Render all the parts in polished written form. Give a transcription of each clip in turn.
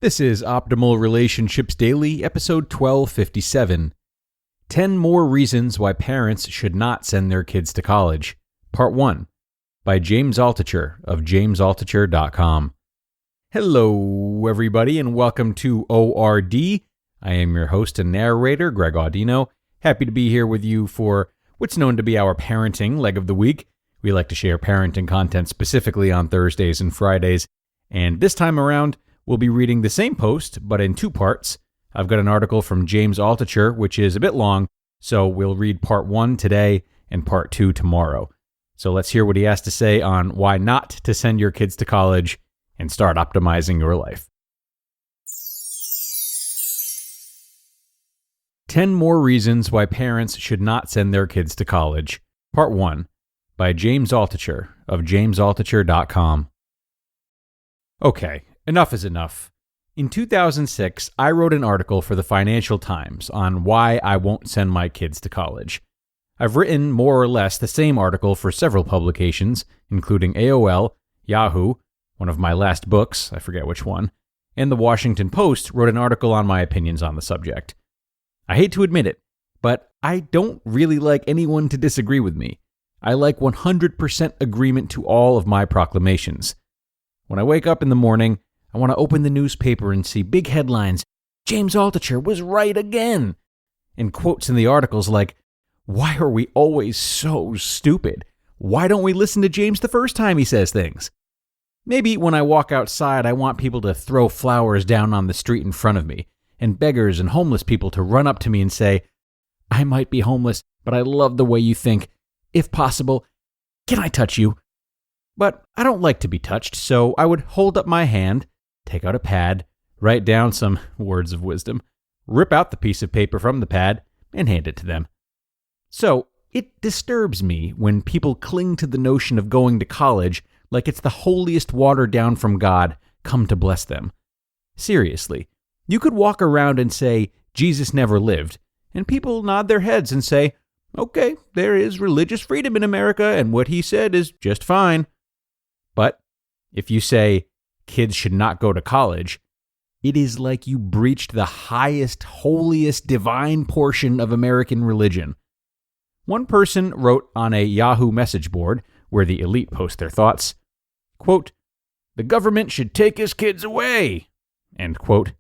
This is Optimal Relationships Daily, episode 1257. 10 More Reasons Why Parents Should Not Send Their Kids to College, Part 1, by James Altucher of jamesaltucher.com. Hello, everybody, and welcome to ORD. I am your host and narrator, Greg Audino. Happy to be here with you for what's known to be our parenting leg of the week. We like to share parenting content specifically on Thursdays and Fridays, and this time around, we'll be reading the same post, but in two parts. I've got an article from James Altucher, which is a bit long, so we'll read part 1 today and part 2 tomorrow. So let's hear what he has to say on why not to send your kids to college and start optimizing your life. 10 More Reasons Why Parents Should Not Send Their Kids to College, Part 1, by James Altucher of jamesaltucher.com. Okay. Enough is enough. In 2006, I wrote an article for the Financial Times on why I won't send my kids to college. I've written more or less the same article for several publications, including AOL, Yahoo, one of my last books, I forget which one, and the Huffington Post wrote an article on my opinions on the subject. I hate to admit it, but I don't really like anyone to disagree with me. I like 100% agreement to all of my proclamations. When I wake up in the morning, I want to open the newspaper and see big headlines, James Altucher was right again, and quotes in the articles like, why are we always so stupid? Why don't we listen to James the first time he says things? Maybe when I walk outside, I want people to throw flowers down on the street in front of me, and beggars and homeless people to run up to me and say, I might be homeless, but I love the way you think. If possible, can I touch you? But I don't like to be touched, so I would hold up my hand, take out a pad, write down some words of wisdom, rip out the piece of paper from the pad, and hand it to them. So, it disturbs me when people cling to the notion of going to college like it's the holiest water down from God, come to bless them. Seriously, you could walk around and say, Jesus never lived, and people nod their heads and say, okay, there is religious freedom in America, and what he said is just fine. But if you say, kids should not go to college, it is like you breached the highest, holiest, divine portion of American religion. One person wrote on a Yahoo message board, where the elite post their thoughts, quote, the government should take his kids away, end quote.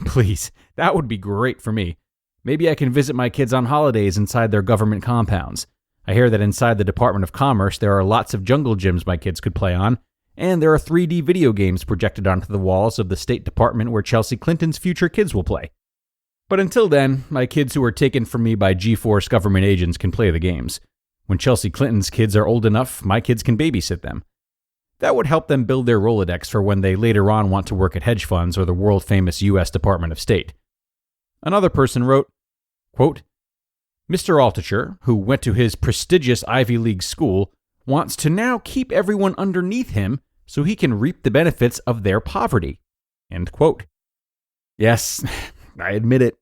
Please, that would be great for me. Maybe I can visit my kids on holidays inside their government compounds. I hear that inside the Department of Commerce there are lots of jungle gyms my kids could play on, and there are 3D video games projected onto the walls of the State Department where Chelsea Clinton's future kids will play. But until then, my kids who are taken from me by G-Force government agents can play the games. When Chelsea Clinton's kids are old enough, my kids can babysit them. That would help them build their Rolodex for when they later on want to work at hedge funds or the world-famous U.S. Department of State. Another person wrote, quote, Mr. Altucher, who went to his prestigious Ivy League school, wants to now keep everyone underneath him so he can reap the benefits of their poverty. End quote. Yes, I admit it.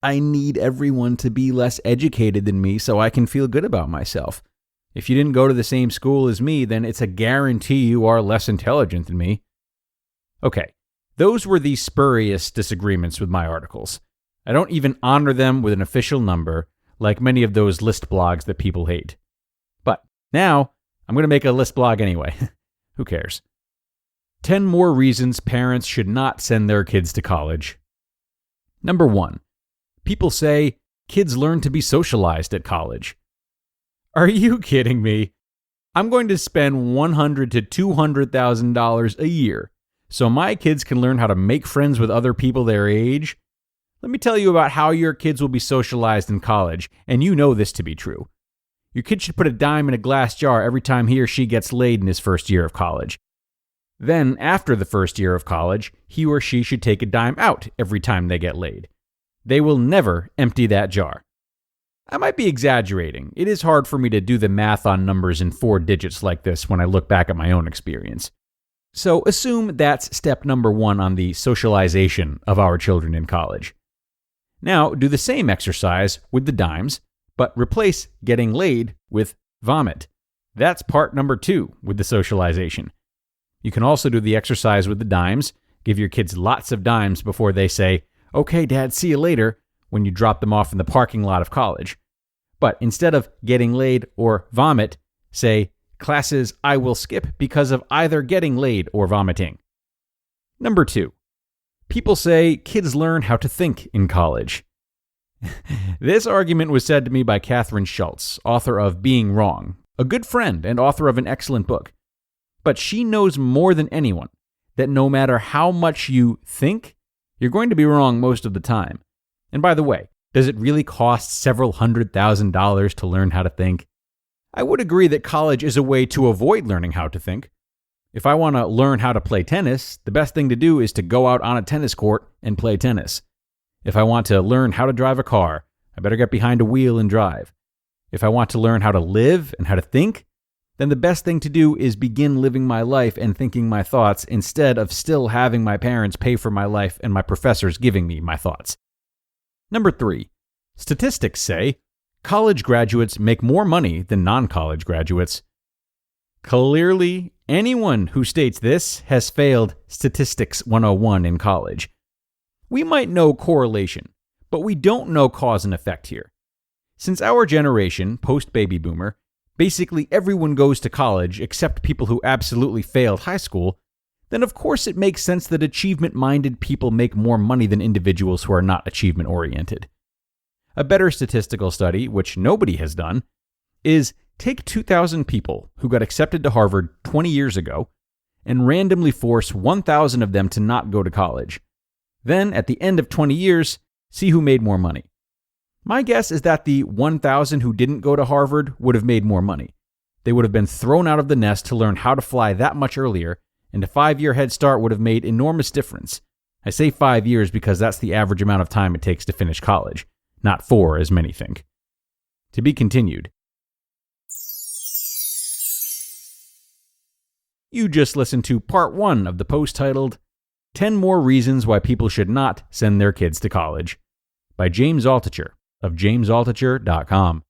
I need everyone to be less educated than me so I can feel good about myself. If you didn't go to the same school as me, then it's a guarantee you are less intelligent than me. Okay, those were the spurious disagreements with my articles. I don't even honor them with an official number, like many of those list blogs that people hate. But now, I'm going to make a list blog anyway. Who cares? 10 More Reasons Parents Should Not Send Their Kids to College. Number 1. People say kids learn to be socialized at college. Are you kidding me? I'm going to spend $100,000 to $200,000 a year so my kids can learn how to make friends with other people their age? Let me tell you about how your kids will be socialized in college, and you know this to be true. Your kid should put a dime in a glass jar every time he or she gets laid in his first year of college. Then, after the first year of college, he or she should take a dime out every time they get laid. They will never empty that jar. I might be exaggerating. It is hard for me to do the math on numbers in 4 digits like this when I look back at my own experience. So assume that's step number 1 on the socialization of our children in college. Now, do the same exercise with the dimes, but replace getting laid with vomit. That's part number 2 with the socialization. You can also do the exercise with the dimes, Give your kids lots of dimes before they say, "Okay, Dad, see you later," when you drop them off in the parking lot of college. But instead of getting laid or vomit, say, "Classes I will skip because of either getting laid or vomiting." Number 2. People say kids learn how to think in college. This argument was said to me by Catherine Schultz, author of Being Wrong, a good friend and author of an excellent book. But she knows more than anyone that no matter how much you think, you're going to be wrong most of the time. And by the way, does it really cost several $100,000 to learn how to think? I would agree that college is a way to avoid learning how to think. If I want to learn how to play tennis, the best thing to do is to go out on a tennis court and play tennis. If I want to learn how to drive a car, I better get behind a wheel and drive. If I want to learn how to live and how to think, then the best thing to do is begin living my life and thinking my thoughts instead of still having my parents pay for my life and my professors giving me my thoughts. Number 3. Statistics say college graduates make more money than non-college graduates. Clearly, anyone who states this has failed Statistics 101 in college. We might know correlation, but we don't know cause and effect here. Since our generation, post-baby boomer, basically everyone goes to college except people who absolutely failed high school, then of course it makes sense that achievement-minded people make more money than individuals who are not achievement-oriented. A better statistical study, which nobody has done, is take 2,000 people who got accepted to Harvard 20 years ago and randomly force 1,000 of them to not go to college. Then, at the end of 20 years, see who made more money. My guess is that the 1,000 who didn't go to Harvard would have made more money. They would have been thrown out of the nest to learn how to fly that much earlier, and a 5-year head start would have made enormous difference. I say 5 years because that's the average amount of time it takes to finish college, not 4 as many think. To be continued. You just listened to part 1 of the post titled 10 More Reasons Why People Should Not Send Their Kids to College by James Altucher of jamesaltucher.com.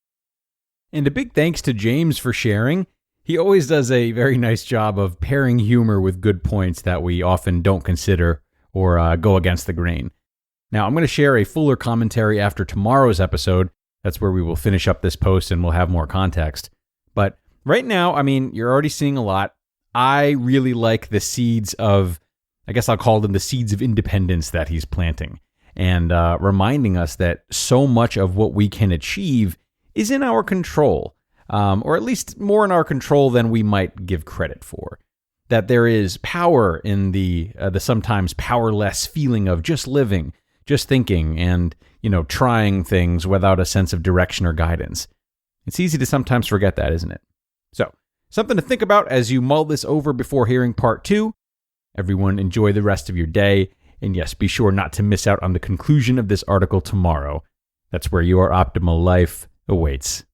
And a big thanks to James for sharing. He always does a very nice job of pairing humor with good points that we often don't consider or go against the grain. Now, I'm going to share a fuller commentary after tomorrow's episode. That's where we will finish up this post and we'll have more context. But right now, you're already seeing a lot. I really like the seeds of, I guess I'll call them the seeds of independence that he's planting, and reminding us that so much of what we can achieve is in our control, or at least more in our control than we might give credit for. That there is power in the sometimes powerless feeling of just living, just thinking, and trying things without a sense of direction or guidance. It's easy to sometimes forget that, isn't it? So, something to think about as you mull this over before hearing part 2. Everyone, enjoy the rest of your day. And yes, be sure not to miss out on the conclusion of this article tomorrow. That's where your optimal life awaits.